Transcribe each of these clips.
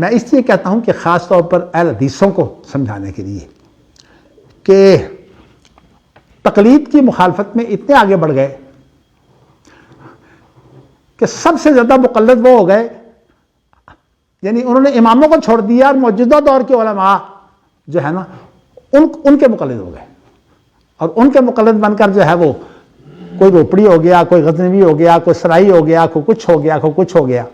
میں اس لیے کہتا ہوں کہ خاص طور پر اہل حدیثوں کو سمجھانے کے لیے کہ تقلید کی مخالفت میں اتنے آگے بڑھ گئے کہ سب سے زیادہ مقلد وہ ہو گئے، یعنی انہوں نے اماموں کو چھوڑ دیا اور موجودہ دور کے علماء جو ہے نا ان کے مقلد ہو گئے، اور ان کے مقلد بن کر جو ہے وہ کوئی روپڑی ہو گیا، کوئی غزنوی ہو گیا، کوئی سرائی ہو گیا، کوئی کچھ ہو گیا، کوئی کچھ ہو گیا۔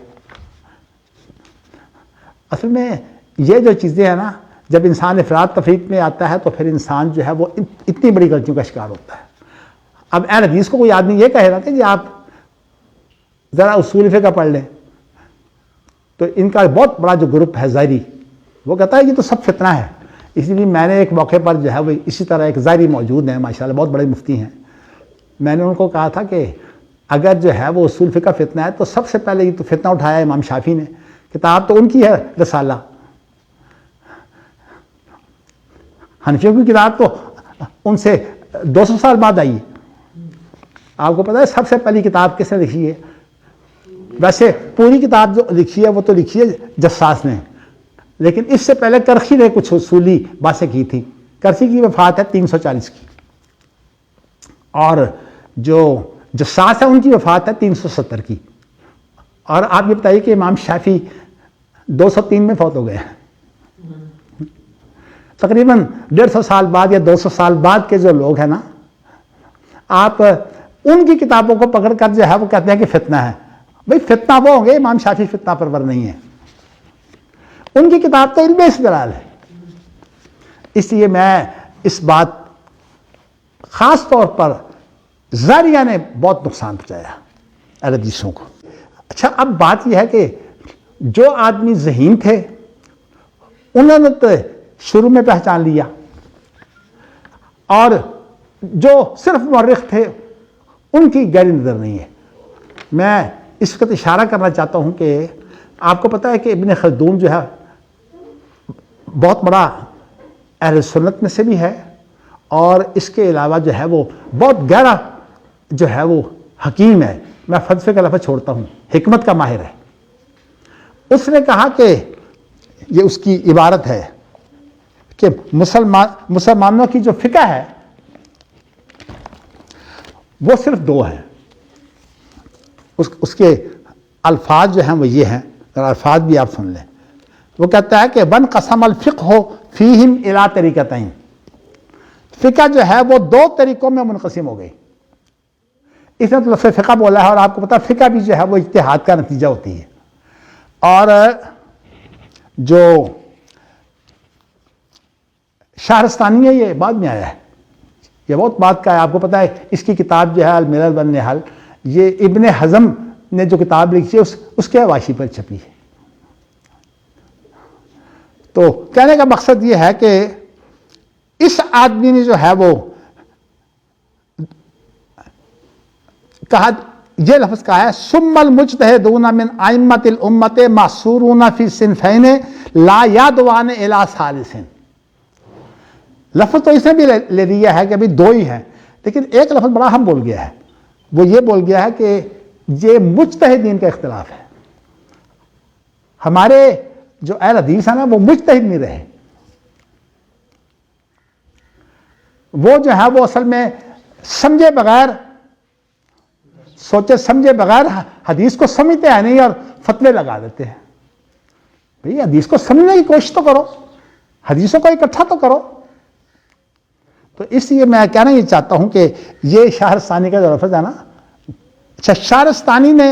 اصل میں یہ جو چیزیں ہیں نا، جب انسان افراد تفریق میں آتا ہے تو پھر انسان جو ہے وہ اتنی بڑی غلطیوں کا شکار ہوتا ہے۔ اب اہل حدیث کو کوئی آدمی یہ کہے گا کہ جی آپ ذرا اصول فقہ پڑھ لیں، تو ان کا بہت بڑا جو گروپ ہے ظاہری، وہ کہتا ہے یہ تو سب فتنہ ہے۔ اسی لیے میں نے ایک موقع پر جو ہے وہ اسی طرح ایک ظاہری موجود ہیں ماشاءاللہ، بہت بڑے مفتی ہیں، میں نے ان کو کہا تھا کہ اگر جو ہے وہ اصول فقہ فتنہ ہے تو سب سے پہلے یہ تو فتنہ اٹھایا امام شافعی نے، کتاب تو ان کی ہے رسالہ، حنفیوں کی کتاب تو ان سے 200 سال بعد آئی ہے۔ آپ کو پتا ہے سب سے پہلی کتاب کس نے لکھی ہے؟ ویسے پوری کتاب جو لکھی ہے وہ تو لکھی ہے جساس نے، لیکن اس سے پہلے کرخی نے کچھ اصولی باتیں کی تھی۔ کرخی کی وفات ہے 340 کی، اور جو جساس ہے ان کی وفات ہے 370 کی، اور آپ یہ بتائیے کہ امام شافعی 203 میں فوت ہو گئے ہیں۔ تقریباً 150 سال بعد یا 200 سال بعد کے جو لوگ ہیں نا، آپ ان کی کتابوں کو پکڑ کر جو ہے وہ کہتے ہیں کہ فتنہ ہے۔ بھئی فتنہ وہ ہوں گے، امام شافعی فتنہ پرور نہیں ہے، ان کی کتاب تو علم استدلال ہے۔ اس لیے میں اس بات خاص طور پر ظاہریہ نے بہت نقصان پہنچایا اہل حدیثوں کو۔ اچھا اب بات یہ ہے کہ جو آدمی ذہین تھے انہوں نے تو شروع میں پہچان لیا، اور جو صرف مورخ تھے ان کی گہری نظر نہیں ہے۔ میں اس وقت اشارہ کرنا چاہتا ہوں کہ آپ کو پتہ ہے کہ ابن خلدون جو ہے بہت بڑا اہل سنت میں سے بھی ہے، اور اس کے علاوہ جو ہے وہ بہت گہرا جو ہے وہ حکیم ہے، میں فلسفے کا لفظ چھوڑتا ہوں، حکمت کا ماہر ہے۔ اس نے کہا کہ یہ اس کی عبارت ہے کہ مسلمانوں کی جو فقہ ہے وہ صرف دو ہیں۔ اس کے الفاظ جو ہیں وہ یہ ہیں، اور الفاظ بھی آپ سن لیں۔ وہ کہتا ہے کہ ون قسم الفقہ فیہم الی طریقتین، فقہ جو ہے وہ دو طریقوں میں منقسم ہو گئی۔ اس نے تو لفظ فقہ بولا ہے، اور آپ کو پتا فقہ بھی جو ہے وہ اجتہاد کا نتیجہ ہوتی ہے، اور جو شہرستانی ہے یہ بعد میں آیا ہے، یہ بہت بات کا ہے۔ آپ کو پتا ہے اس کی کتاب جو ہے الملل والنحل، یہ ابن حزم نے جو کتاب لکھی ہے اس کے حواشی پر چھپی ہے۔ تو کہنے کا مقصد یہ ہے کہ اس آدمی نے جو ہے وہ کہا، یہ لفظ کہا ہے ثم المجتہدون من ائمۃ الامۃ محصورون فی صنفین لا یدعون الی ثالث۔ لفظ تو اس نے بھی لے لیا ہے کہ ابھی دو ہی ہیں، لیکن ایک لفظ بڑا اہم بول گیا ہے، وہ یہ بول گیا ہے کہ یہ مجتہدین کا اختلاف ہے۔ ہمارے جو اہل حدیث ہیں نا وہ مجتہد نہیں رہے، وہ جو ہے وہ اصل میں سمجھے بغیر، سوچے سمجھے بغیر حدیث کو سمجھتے ہیں نہیں اور فتوے لگا دیتے ہیں۔ بھئی حدیث کو سمجھنے کی کوشش تو کرو، حدیثوں کو اکٹھا تو کرو۔ تو اس لیے میں کہنا یہ چاہتا ہوں کہ یہ شہرستانی کا جو لفظ ہے نا، شہرستانی نے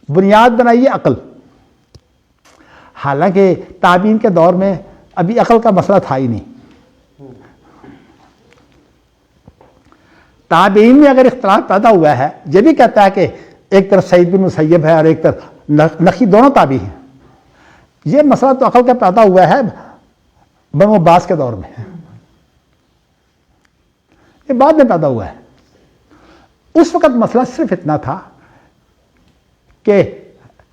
بنیاد بنائی ہے عقل، حالانکہ تابعین کے دور میں ابھی عقل کا مسئلہ تھا ہی نہیں۔ تابعین میں اگر اختلاف پیدا ہوا ہے، یہ بھی کہتا ہے کہ ایک طرف سعید بن مسیب ہے اور ایک طرف نخعی، دونوں تابعی ہیں، یہ مسئلہ تو عقل کا پیدا ہوا ہے بنو عباس کے دور میں، یہ بعد میں پیدا ہوا ہے۔ اس وقت مسئلہ صرف اتنا تھا کہ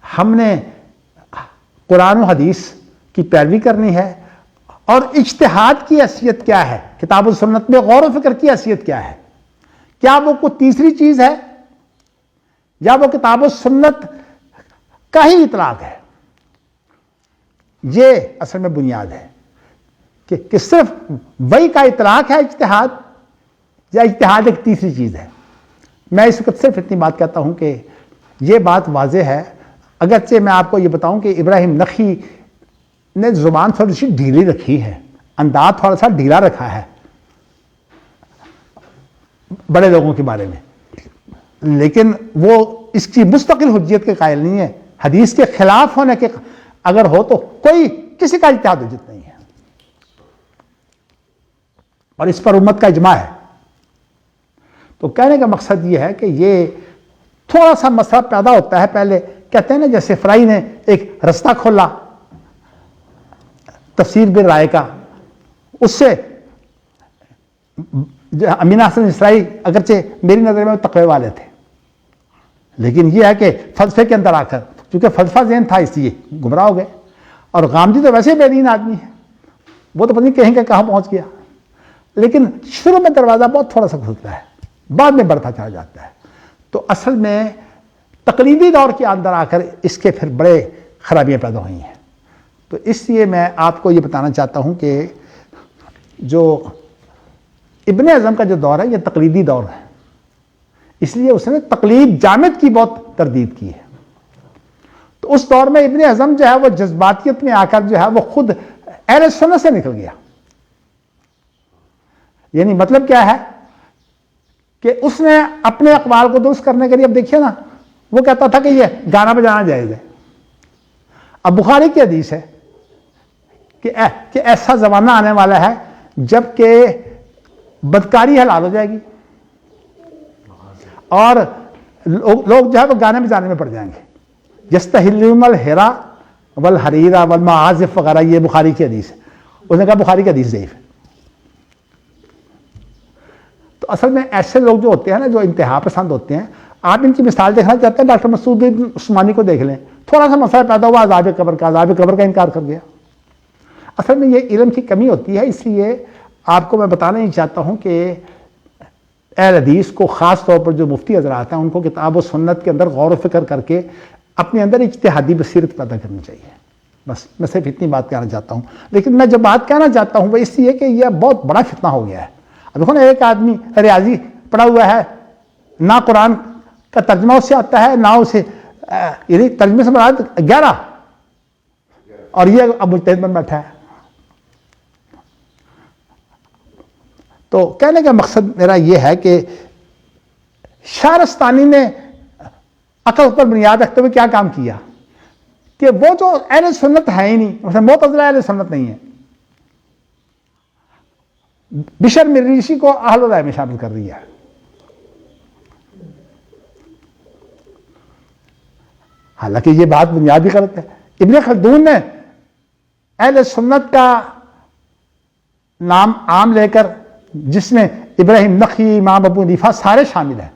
ہم نے قرآن و حدیث کی پیروی کرنی ہے، اور اجتہاد کی حیثیت کیا ہے، کتاب و سنت میں غور و فکر کی حیثیت کیا ہے، کیا وہ کوئی تیسری چیز ہے یا وہ کتاب و سنت کا ہی اطلاق ہے۔ یہ اصل میں بنیاد ہے کہ صرف وہی کا اطلاق ہے اجتہاد، یا اجتہاد ایک تیسری چیز ہے؟ میں اس وقت صرف اتنی بات کہتا ہوں کہ یہ بات واضح ہے، اگرچہ میں آپ کو یہ بتاؤں کہ ابراہیم نخعی نے زبان تھوڑی سی ڈھیلی رکھی ہے، انداز تھوڑا سا ڈھیلا رکھا ہے بڑے لوگوں کے بارے میں، لیکن وہ اس کی مستقل حجیت کے قائل نہیں ہے۔ حدیث کے خلاف ہونے کے اگر ہو تو کوئی کسی کا اجتہاد حجت نہیں ہے، اور اس پر امت کا اجماع ہے۔ تو کہنے کا مقصد یہ ہے کہ یہ تھوڑا سا مسئلہ پیدا ہوتا ہے، پہلے کہتے ہیں نا جیسے فرائی نے ایک رستہ کھولا تفسیر بن رائے کا، اس سے امینہ حسن اسرائی اگرچہ میری نظر میں تقوی والے تھے، لیکن یہ ہے کہ فلسفے کے اندر آ کر چونکہ فلسفہ ذہن تھا اس لیے گمراہ ہو گئے، اور غامدی تو ویسے ہی بے دین آدمی ہے، وہ تو پتہ نہیں کہیں کہ کہاں پہنچ گیا، لیکن شروع میں دروازہ بہت تھوڑا سا کھلتا ہے، بعد میں بڑھتا چلا جاتا ہے۔ تو اصل میں تقلیدی دور کے اندر آ کر اس کے پھر بڑے خرابیاں پیدا ہوئی ہیں۔ تو اس لیے میں آپ کو یہ بتانا چاہتا ہوں کہ جو ابن اعظم کا جو دور ہے یہ تقلیدی دور ہے، اس لیے اس نے تقلید جامد کی بہت تردید کی ہے۔ تو اس دور میں ابن اعظم جو ہے وہ جذباتیت میں آ کر جو ہے وہ خود اہل سنت سے نکل گیا۔ یعنی مطلب کیا ہے کہ اس نے اپنے اقوال کو درست کرنے کے لیے، اب دیکھیے نا، وہ کہتا تھا کہ یہ گانا بجانا جائز ہے۔ اب بخاری کی حدیث ہے کہ ایسا زمانہ آنے والا ہے جب کہ بدکاری حلال ہو جائے گی اور لوگ جو ہے وہ گانے بجانے میں پڑ جائیں گے۔ یستحلون الحرا والحریر والمعازف وغیرہ، یہ بخاری کی حدیث ہے۔ اس نے کہا بخاری کی حدیث ضعیف ہے۔ تو اصل میں ایسے لوگ جو ہوتے ہیں نا، جو انتہا پسند ہوتے ہیں، آپ ان کی مثال دیکھنا چاہتے ہیں، ڈاکٹر مسعود عثمانی کو دیکھ لیں، تھوڑا سا مسئلہ پیدا ہوا عذاب قبر کا انکار کر گیا۔ اصل میں یہ علم کی کمی ہوتی ہے، اس لیے آپ کو میں بتانا ہی چاہتا ہوں کہ اہل حدیث کو خاص طور پر جو مفتی حضرات ہیں، ان کو کتاب و سنت کے اندر غور و فکر کر کے اپنے اندر اجتہادی بصیرت پیدا کرنی چاہیے۔ بس میں صرف اتنی بات کہنا چاہتا ہوں، لیکن میں جو بات کہنا چاہتا ہوں وہ اس لیے کہ یہ بہت بڑا فتنہ ہو گیا ہے۔ اب دیکھو نا، ایک آدمی ریاضی پڑھا ہوا ہے، نہ قرآن کا ترجمہ اس سے آتا ہے، نہ اسے یعنی ترجمے سے مراد 11، اور یہ اب مجتہد بن بیٹھا ہے۔ تو کہنے کا مقصد میرا یہ ہے کہ شارستانی نے عقل پر بنیاد رکھتے ہوئے کیا کام کیا کہ وہ جو اہل سنت ہے ہی نہیں، مثلا معتزلہ اہل سنت نہیں ہے، بشر مریشی کو اہل رائے میں شامل کر دیا۔ حالانکہ یہ بات بنیادی غلط ہے۔ ابن خلدون نے اہل سنت کا نام عام لے کر، جس میں ابراہیم نخعی، امام ابو حنیفہ سارے شامل ہیں،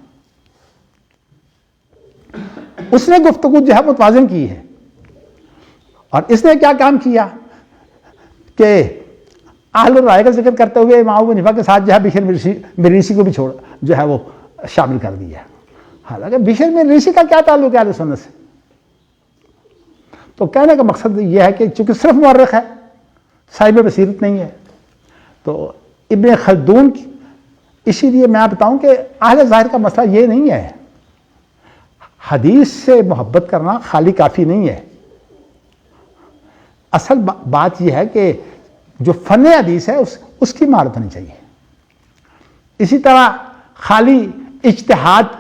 اس نے گفتگو جو ہے متوازن کی ہے، اور اس نے کیا کام کیا کہ اہل الرائے کا ذکر کرتے ہوئے امام ابو حنیفہ کے ساتھ جو ہے بشر مریسی کو بھی چھوڑ جو ہے وہ شامل کر دیا۔ حالانکہ بشر مریسی کا کیا تعلق ہے اہل سنت سے؟ تو کہنے کا مقصد یہ ہے کہ چونکہ صرف مورخ ہے، صاحب بصیرت نہیں ہے، تو ابن خلدون اسی لیے میں بتاؤں کہ اہل ظاہر کا مسئلہ یہ نہیں ہے، حدیث سے محبت کرنا خالی کافی نہیں ہے۔ اصل بات یہ ہے کہ جو فن حدیث ہے اس کی مہارت ہونی چاہیے۔ اسی طرح خالی اجتہاد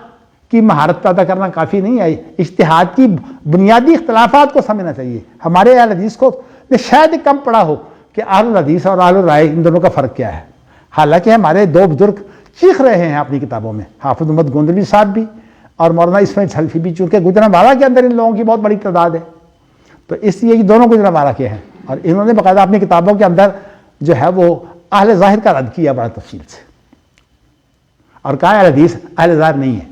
کی مہارت پیدا کرنا کافی نہیں ہے، اجتہاد کی بنیادی اختلافات کو سمجھنا چاہیے۔ ہمارے اہل حدیث کو شاید ہی کم پڑا ہو کہ اہل الحدیث اور اہل الرائے ان دونوں کا فرق کیا ہے، حالانکہ ہمارے دو بزرگ چیخ رہے ہیں اپنی کتابوں میں، حافظ محمد گوندلی صاحب بھی اور مولانا اسماعیل حلفی بھی، چونکہ گجرانوالہ کے اندر ان لوگوں کی بہت بڑی تعداد ہے، تو اس لیے یہ دونوں گجرانوالہ کے ہیں، اور انہوں نے باقاعدہ اپنی کتابوں کے اندر جو ہے وہ اہل ظاہر کا رد کیا بڑا تفصیل سے، اور کہا اہل حدیث اہل ظاہر نہیں ہے۔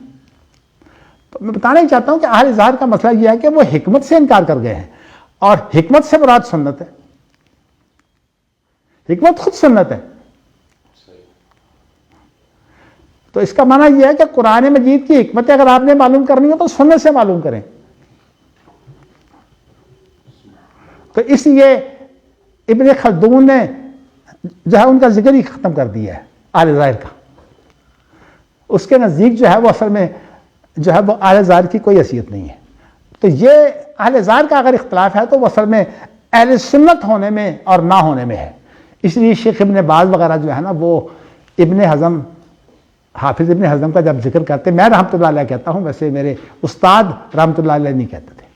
تو میں بتانا ہی چاہتا ہوں کہ اہل ظاہر کا مسئلہ یہ ہے کہ وہ حکمت سے انکار کر گئے ہیں، اور حکمت سے مراد سنت ہے، حکمت خود سنت ہے۔ تو اس کا معنی یہ ہے کہ قرآن مجید کی حکمت اگر آپ نے معلوم کرنی ہو تو سنت سے معلوم کریں، تو اس لیے ابن خلدون نے جو ہے ان کا ذکر ہی ختم کر دیا ہے اہل ظاہر کا. اس کے نزدیک جو ہے وہ اصل میں جو ہے وہ اہل ظاہر کی کوئی حیثیت نہیں ہے. تو یہ اہل ظاہر کا اگر اختلاف ہے تو وہ اصل میں اہل سنت ہونے میں اور نہ ہونے میں ہے. اس لیے شیخ ابن باز وغیرہ جو ہے نا وہ ابن حزم حافظ ابن حزم کا جب ذکر کرتے، میں رحمۃ اللہ علیہ کہتا ہوں، ویسے میرے استاد رحمۃ اللہ علیہ نہیں کہتے تھے.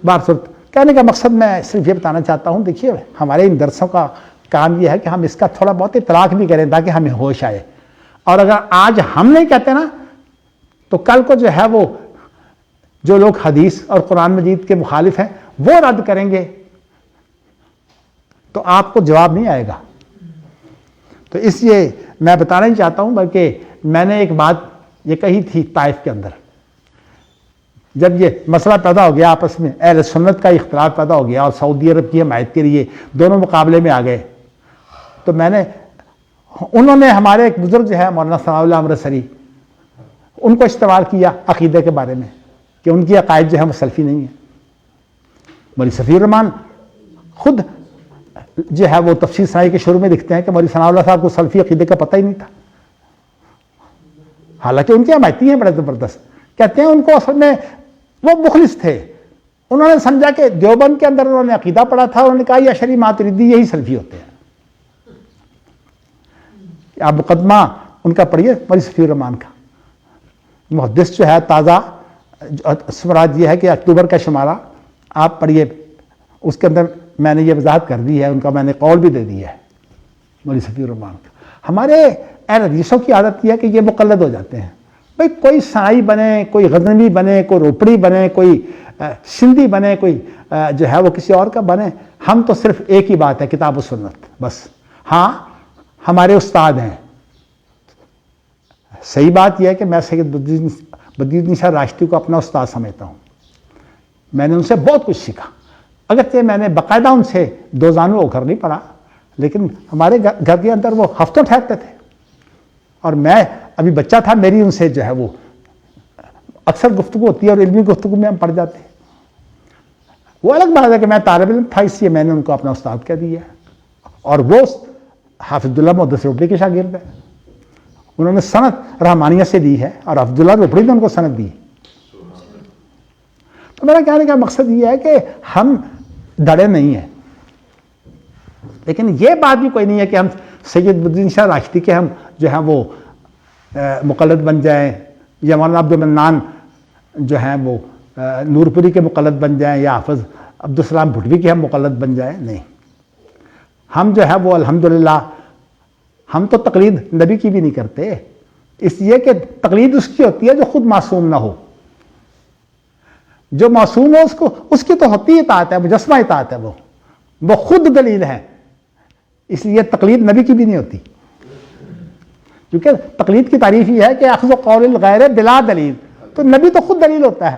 بہرصورت کہنے کا مقصد میں صرف یہ بتانا چاہتا ہوں، دیکھیے ہمارے ان درسوں کا کام یہ ہے کہ ہم اس کا تھوڑا بہت اطلاق بھی کریں تاکہ ہمیں ہوش آئے. اور اگر آج ہم نہیں کہتے نا تو کل کو جو ہے وہ جو لوگ حدیث اور قرآن مجید کے مخالف ہیں وہ رد کریں گے تو آپ کو جواب نہیں آئے گا. تو اس لیے میں بتانا ہی چاہتا ہوں، بلکہ میں نے ایک بات یہ کہی تھی طائف کے اندر، جب یہ مسئلہ پیدا ہو گیا آپس میں اہل سنت کا اختلاف پیدا ہو گیا اور سعودی عرب کی حمایت کے لیے دونوں مقابلے میں آ گئے، تو میں نے انہوں نے ہمارے ایک بزرگ جو ہے مولانا ثناء اللہ امرتسری، ان کو استعمال کیا عقیدے کے بارے میں کہ ان کی عقائد جو ہے وہ سلفی نہیں ہے. مولوی صفی الرحمان خود جو ہے وہ تفسیر سنائی کے شروع میں لکھتے ہیں کہ مولوی ثناء اللہ صاحب کو سلفی عقیدے کا پتہ ہی نہیں تھا، حالانکہ ان کے حمایتی ہیں بڑے زبردست. کہتے ہیں ان کو اصل میں وہ مخلص تھے، انہوں نے سمجھا کہ دیوبند کے اندر انہوں نے عقیدہ پڑھا تھا، انہوں نے کہا یہ اشعری ماتریدی یہی سلفی ہوتے ہیں. آپ مقدمہ ان کا پڑھیے مولوی صفی الرحمان کا، محدث جو ہے تازہ سمراج یہ ہے کہ اکتوبر کا شمارہ آپ پڑھیے، اس کے اندر میں نے یہ وضاحت کر دی ہے، ان کا میں نے قول بھی دے دیا ہے مولوی صفی الرحمان کا. ہمارے اہل حدیثوں کی عادت یہ ہے کہ یہ مقلد ہو جاتے ہیں. بھائی کوئی سائی بنے، کوئی غزنوی بنے، کوئی روپڑی بنے، کوئی سندھی بنے، کوئی جو ہے وہ کسی اور کا بنے، ہم تو صرف ایک ہی بات ہے کتاب و سنت بس. ہاں ہمارے استاد ہیں. صحیح بات یہ ہے کہ میں سید بدرالدین شاہ راشدی کو اپنا استاد سمجھتا ہوں، میں نے ان سے بہت کچھ سیکھا، اگرچہ میں نے باقاعدہ ان سے دو زانو ہو کر نہیں پڑھا، لیکن ہمارے گھر کے اندر وہ ہفتوں ٹھہرتے تھے اور میں ابھی بچہ تھا، میری ان سے جو ہے وہ اکثر گفتگو ہوتی ہے اور علمی گفتگو میں ہم پڑھ جاتے ہیں. وہ الگ بات ہے کہ میں طالب علم تھا، اس لیے میں نے ان کو اپنا استاد کہہ دیا، اور وہ حافظ عبداللہ محدث روپڑی کے شاگرد ہے. انہوں نے سند رحمانیہ سے دی ہے اور عبداللہ روپڑی نے ان کو سند دی. تو میرا کہنے کا مقصد یہ ہے کہ ہم ڈرے نہیں ہیں، لیکن یہ بات بھی کوئی نہیں ہے کہ ہم سید بدرالدین شاہ راشدی کے ہم جو ہیں وہ مقلد بن جائیں، یا مولانا عبد المنان جو ہیں وہ نور پوری کے مقلد بن جائیں، یا حافظ عبدالسلام بھٹوی کے ہم مقلد بن جائیں. نہیں، ہم جو ہے وہ الحمدللہ ہم تو تقلید نبی کی بھی نہیں کرتے، اس لیے کہ تقلید اس کی ہوتی ہے جو خود معصوم نہ ہو. جو معصوم ہو اس کی تو ہوتی اطاعت ہے، مجسمہ اطاعت ہے، وہ خود دلیل ہے. اس لیے تقلید نبی کی بھی نہیں ہوتی، کیونکہ تقلید کی تعریف یہ ہے کہ اخذ قول الغیر بلا دلیل. تو نبی تو خود دلیل ہوتا ہے.